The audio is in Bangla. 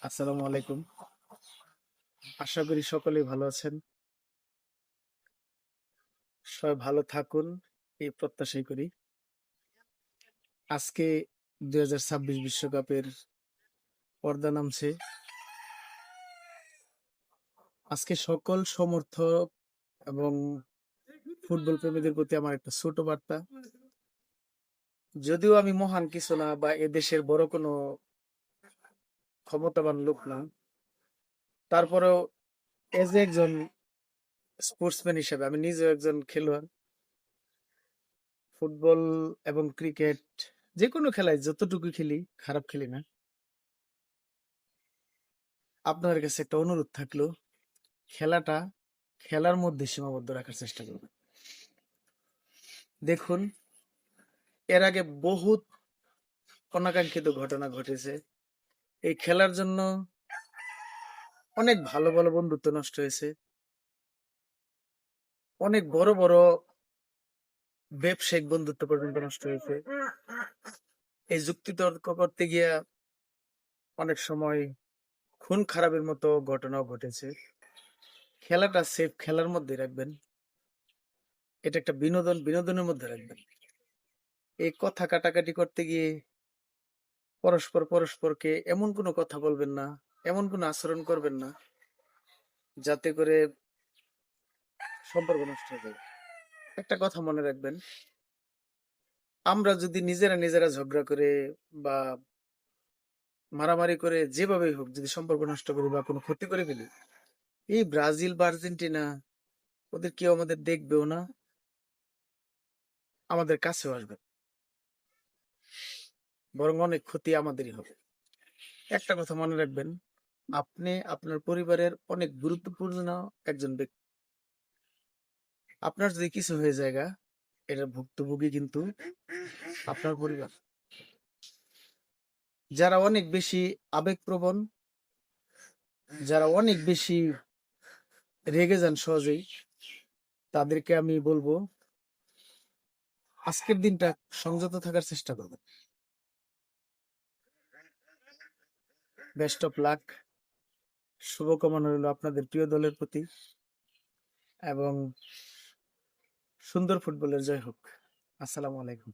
আসসালামু আলাইকুম। আশা করি সকলেই ভালো আছেন। সবাই ভালো থাকুন এই প্রত্যাশাই করি। আজকে ২০২৬ বিশ্বকাপের পর্দা নামছে। আজকে সকল সমর্থক এবং ফুটবল প্রেমীদের প্রতি আমার একটা ছোট বার্তা। যদিও আমি মহান কিছু না বা এদেশের বড় কোনো ক্ষমতাবান লোক না, তারপরেও এজ এ একজন স্পোর্টসম্যান হিসেবে আমি নিজেও একজন খেলোয়াড়। ফুটবল এবং ক্রিকেট যেকোনো খেলায় যতটুকু খেলি, খারাপ খেলি না। আপনাদের কাছে একটা অনুরোধ থাকলো, খেলাটা খেলার মধ্যে সীমাবদ্ধ রাখার চেষ্টা করবেন। দেখুন, এর আগে বহুত অনাকাঙ্ক্ষিত ঘটনা ঘটেছে। এই খেলার জন্য অনেক ভালো ভালো বন্ধুত্ব নষ্ট হয়েছে, অনেক বড় বড় ব্যবসায়িক বন্ধুত্ব পর্যন্ত নষ্ট হয়েছে। এই যুক্তি তর্ক করতে গিয়া অনেক সময় খুন খারাপের মতো ঘটনাও ঘটেছে। খেলাটা সেফ, খেলার মধ্যে রাখবেন। এটা একটা বিনোদন, বিনোদনের মধ্যে রাখবেন। এই কথা কাটাকাটি করতে গিয়ে পরস্পর পরস্পরকে এমন কোনো কথা বলবেন না, এমন কোনো আচরণ করবেন না যাতে করে সম্পর্ক নষ্ট হয়ে যায়। একটা কথা মনে রাখবেন, আমরা যদি নিজেরা নিজেরা ঝগড়া করে বা মারামারি করে যেভাবেই হোক যদি সম্পর্ক নষ্ট করি বা কোনো ক্ষতি করে ফেলি, এই ব্রাজিল বা আর্জেন্টিনা ওদের কেউ আমাদের দেখবেও না, আমাদের কাছেও আসবে না। বরং অনেক ক্ষতি আমাদেরই হবে। একটা কথা মনে রাখবেন, আপনি আপনার পরিবারের অনেক গুরুত্বপূর্ণ একজন ব্যক্তি। আপনার যদি কিছু হয়ে যায়, এটার ভুক্তভোগী কিন্তু আপনার পরিবার। যারা অনেক বেশি আবেগপ্রবণ, যারা অনেক বেশি রেগে যান সহজেই, তাদেরকে আমি বলবো আজকের দিনটা সংযত থাকার চেষ্টা করবেন। বেস্ট অফ লাক, শুভকামনা রইল আপনাদের প্রিয় দলের প্রতি এবং সুন্দর ফুটবলের জয় হোক। আসসালামু আলাইকুম।